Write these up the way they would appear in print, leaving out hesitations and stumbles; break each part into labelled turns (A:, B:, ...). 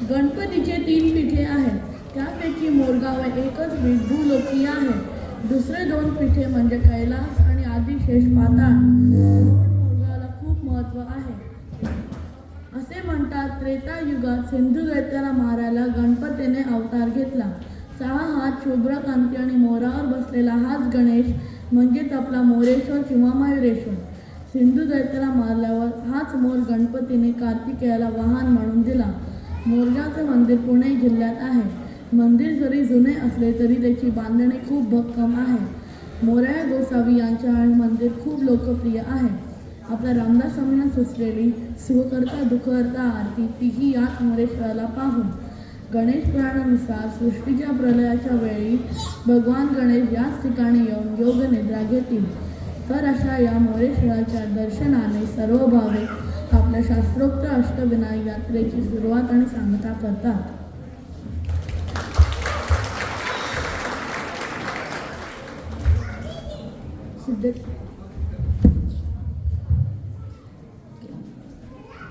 A: गणपतीचे 3 पीठे आहेत. त्यापैकी मोरगाव एकच पीठ भूलोकीय आहे. दुसरे 2 पीठे म्हणजे कैलास आणि आदिशेष पाताळ. मोरगावला खूप महत्त्व आहे. असे म्हणतात, त्रेतायुगात सिंधू दैत्याला मारायला गणपतीने अवतार घेतला. 6 हात, शुभ्रकांती आणि मोरावर बसलेला हाच गणेश म्हणजेच आपला मोरेश्वर किंवा मयुरेश्वर. सिंधू दैत्याला मारल्यावर हाच मोर गणपतीने कार्तिकेयाला वाहन म्हणून दिला. मोरगावचे मंदिर पुणे जिल्ह्यात आहे. मंदिर जरी जुने असले तरी त्याची बांधणी खूप भक्कम आहे. मोरया गोसावी यांचे हे मंदिर खूप लोकप्रिय आहे. आपल्या रामदास स्वामींना सुचलेली सुखकर्ता दुःखहर्ता आरती तीही याच मोरेश्वराला पाहून. गणेश पुराणानुसार सृष्टीच्या प्रलयाच्या वेळी भगवान गणेश याच ठिकाणी येऊन योग निद्रा घेतील. तर अशा या मोरेश्वराच्या दर्शनाने सर्व भाविक आपल्या शास्त्रोक्त अष्टविनायक यात्रेची सुरुवात आणि सांगता करतात.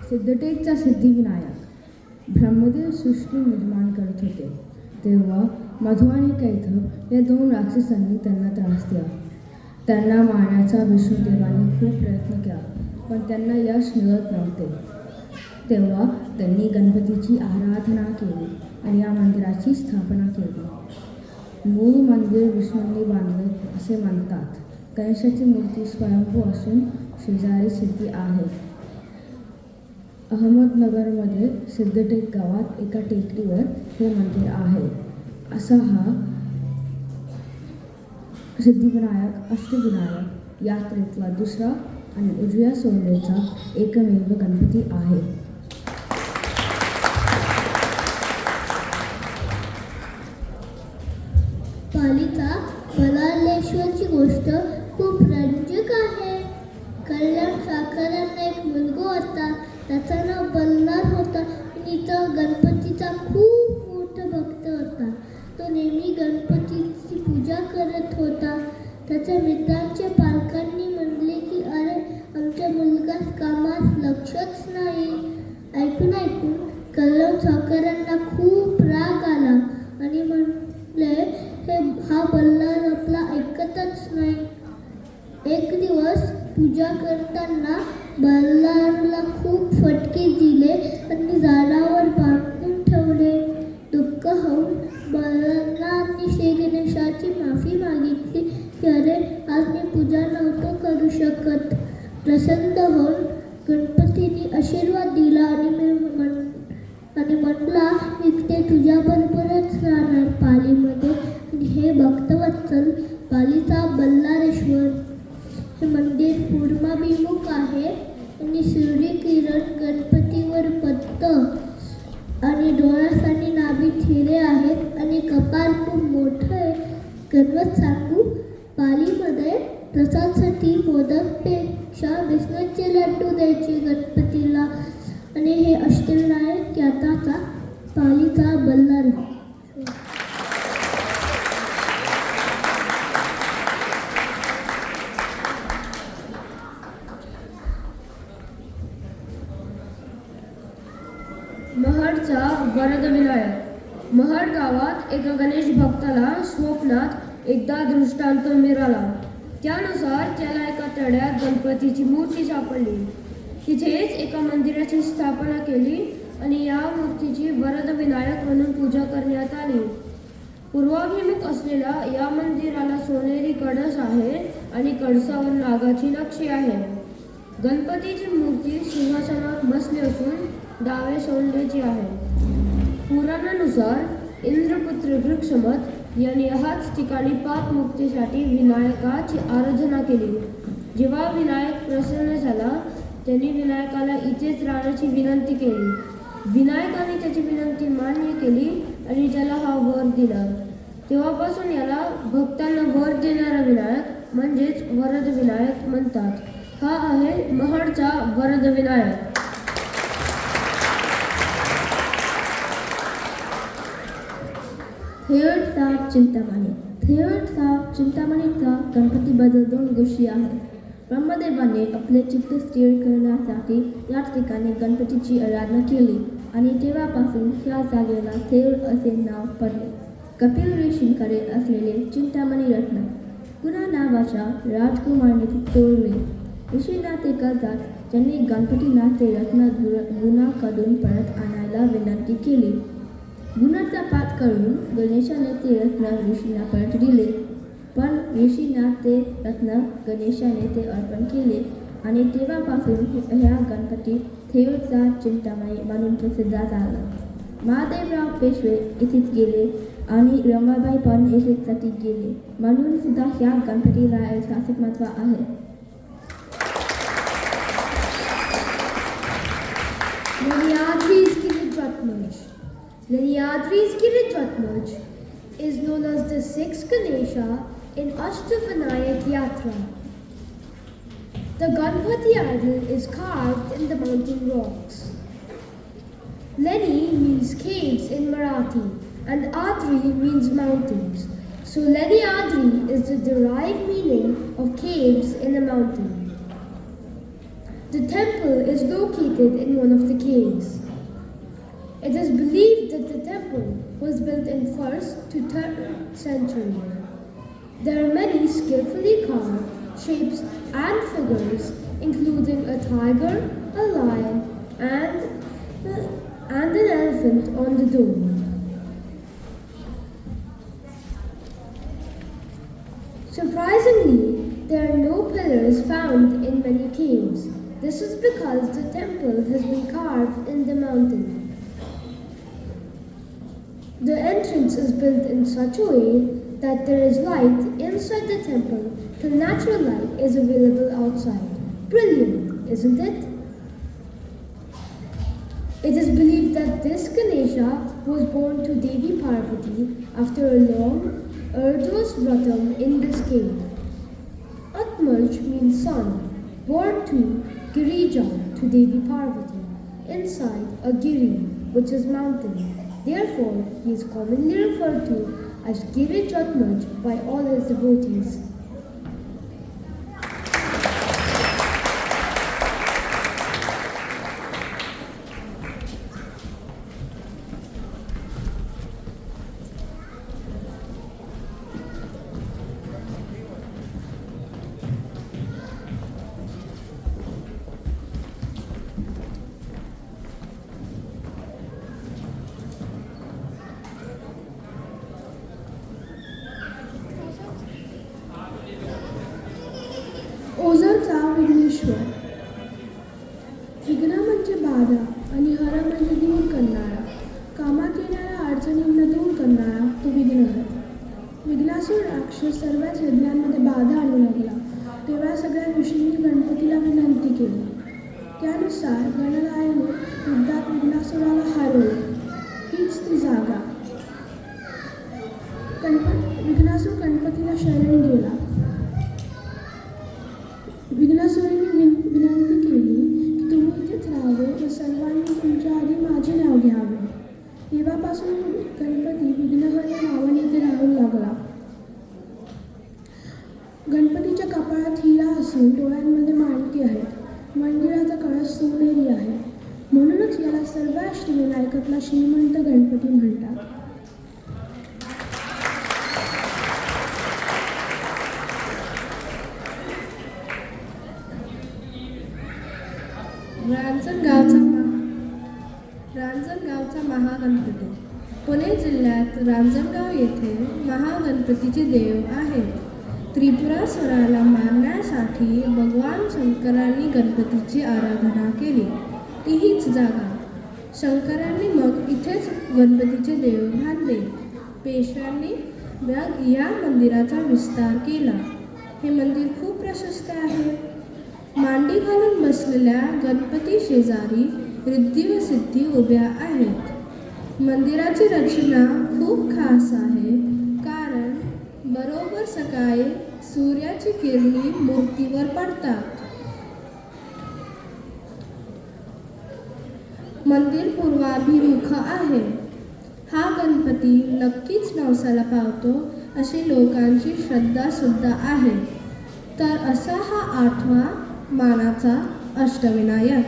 B: सिद्धटेकचा सिद्धिविनायक ब्रह्मदेव सृष्टी निर्माण करत होते तेव्हा मधु आणि कैटभ या 2 राक्षसांनी त्यांना त्रास दिला. त्यांना मारण्याचा विष्णुदेवांनी खूप प्रयत्न केला, पण त्यांना यश मिळत नव्हते. तेव्हा त्यांनी गणपतीची आराधना केली आणि या मंदिराची स्थापना केली. मूळ मंदिर विष्णूंनी बांधले असे म्हणतात. गणेशाची मूर्ती स्वयंभू असून शेजारी सिद्धी आहे. अहमदनगरमध्ये सिद्धटेक गावात एका टेकडीवर हे मंदिर आहे. असा हा सिद्धिविनायक अष्टविनायक यात्रेतला दुसरा आणि उजव्या सोंडेचा एकमेव गणपती आहे.
C: पालीचा बल्लाळेश्वरची गोष्ट खूप रंजक आहे. कल्याण साखरांना एक मुलगा होता. त्याचं नाव बल्लाळ होता आणि तो गणपतीचा खूप मोठा भक्त होता. तो नेहमी गणपतीची पूजा करत होता. त्याच्या मित्रांच्या पालकांनी म्हणले की अरे आमच्या मुलगा कामात लक्षच नाही. ऐकून कल्याण साखरांना खूप राग आला आणि म्हणले हा बल्लाळ आपला ऐकतच नाही. एक दिवस पूजा करताना बल्लाळला खूप फटके दिले आणि झाडावर बांधून ठेवले. दुःख होऊन बल्लाळांनी श्री गणेशाची माफी मागितली की अरे आज मी पूजा नव्हतो करू शकत. प्रसन्न होऊन गणपतीने आशीर्वाद दिला आणि म्हटला मी ते तुझ्याबरोबरच राहणार पालीमध्ये. आणि हे भक्तवत्सल पालीचा बल्लाळेश्वर हे मंदिर पूर्वाभिमुख आहे आणि सूर्यकिरण गणपतीवर पडतं आणि डोळ्यासाठी नाभीत हिरे आहेत आणि कपाळ खूप मोठं आहे. गणपत सांगू पालीमध्ये प्रसादासाठी मोदकपेक्षा बेसनाचे लड्डू द्यायचे गणपतीला. आणि हे अष्टविनायक यात्राचा पालीचा बल्लाळ.
D: महडचा वरदविनायक. महड गावात एका गणेश भक्ताला स्वप्नात एकदा दृष्टांत मिळाला. त्यानुसार त्याला एका तळ्यात गणपतीची मूर्ती सापडली. तिथेच एका मंदिराची स्थापना केली आणि या मूर्तीची वरदविनायक म्हणून पूजा करण्यात आली. पूर्वाभिमुख असलेल्या या मंदिराला सोनेरी कळस आहे आणि कळसावर नागाची नक्षी आहे. गणपतीची मूर्ती सिंहासनावर बसली असून डावे सोंडेची आहे. पुराणानुसार इंद्रपुत्र वृक्षमत यांनी ह्याच ठिकाणी पापमुक्तीसाठी विनायकाची आराधना केली. जेव्हा विनायक प्रसन्न झाला त्यांनी विनायकाला इथेच राहण्याची विनंती केली. विनायकाने त्याची विनंती मान्य केली आणि त्याला हा वर दिला. तेव्हापासून याला भक्तांना वर देणारा विनायक म्हणजेच वरदविनायक म्हणतात. हा आहे महडचा वरदविनायक.
B: थेरडचा चिंतामणी. थेरडचा चिंतामणीचा गणपतीबद्दल 2 गोष्टी आहेत. ब्रह्मदेवाने आपले चित्त स्थिर करण्यासाठी याच ठिकाणी गणपतीची आराधना केली आणि तेव्हापासून ह्या जागेला थेऊर असे नाव पडले. कपिल ऋषींकडे असलेले चिंतामणी रत्न कुणा नावाच्या राजकुमाराने चोरले. ऋषीनाथ एका जात त्यांनी गणपतीनाथ ते रत्न गुणाकडून परत आणायला विनंती केली. गुणाचा पाठ करून गणेशाने ते रत्न ऋषींना परत दिले. पण ऋषीनाथ ते रत्न गणेशाने ते अर्पण केले आणि तेव्हापासून ह्या गणपती थेऊरचा चिंतामणी म्हणून प्रसिद्ध झाला. महादेवराव पेशवे इथेच गेले आणि रमाबाई पण येथेच सती गेले म्हणून सुद्धा ह्या गणपतीला ऐतिहासिक महत्त्व आहे.
D: Lenyadri's Girijatmaj is known as the sixth Ganesha in Ashtavinayak Yatra. The Ganpati idol is carved in the mountain rocks. Leni means caves in Marathi and Adri means mountains. So Lenyadri is the derived meaning of caves in a mountain. The temple is located in one of the caves. It is believed that the temple was built in 1st to 3rd century. There are many skillfully carved shapes and figures, including a tiger, a lion, and an elephant on the dome. Surprisingly, there are no pillars found in many caves. This is because the temple has been carved in the mountain. The entrance is built in such a way that there is light inside the temple till natural light is available outside. Brilliant, isn't it? It is believed that this Ganesha was born to Devi Parvati after a long, arduous vratam in this cave. Atmaj means son, born to Girija, to Devi Parvati, inside a giri, which is mountain. Therefore, he is commonly referred to as Girijatmaj by all his devotees.
A: ओझरचा Vighneshwar. विघ्न म्हणजे बाधा आणि हर म्हणजे दूर करणारा. कामात येणाऱ्या अडचणींना दूर करणारा तो विघ्नहर. विघ्नासूर राक्षस सर्वच यज्ञांमध्ये बाधा आणू लागला. तेव्हा सगळ्या ऋषींनी गणपतीला विनंती केली. त्यानुसार गणरायाने युद्धात विघ्नासुराला हरवले. हीच ती जागा. विघ्नासूर गणपतीला शरण गेला. विघ्नासुराने विनंती केली की तुम्ही इथेच राहावे व सर्वांनी तुमच्या आधी माझे नाव घ्यावे. तेव्हापासून गणपती विघ्नहर या नावाने इथे राहू लागला. गणपतीच्या कपाळात हिरा असून डोळ्यांमध्ये माणके आहेत. मंदिराचा कळस सोनेरी आहे. म्हणूनच याला सर्व अष्टविनायकातला श्रीमंत गणपती म्हणतात.
E: रांजणगावचा महागणपती. पुणे जिल्ह्यात रांजणगाव येथे महागणपतीचे देव आहेत. त्रिपुरासुराला मारण्यासाठी भगवान शंकरांनी गणपतीची आराधना केली. ती हीच जागा. शंकरांनी मग इथेच गणपतीचे देव बांधले. पेशव्यांनी मग या मंदिराचा विस्तार केला. हे मंदिर खूप प्रशस्त आहे. मांडी घालून बसलेल्या गणपती शेजारी रिद्धी व सिद्धी उभ्या आहेत. मंदिराची रचना खूप खास आहे कारण बरोबर सकाळी सूर्याची किरणे मूर्तीवर पडतात. मंदिर पूर्वाभिमुख आहे. हा गणपती नक्कीच नवसाला पावतो अशी लोकांची श्रद्धा सुद्धा आहे. तर असा हा 8वा मानाचा अष्टविनायक.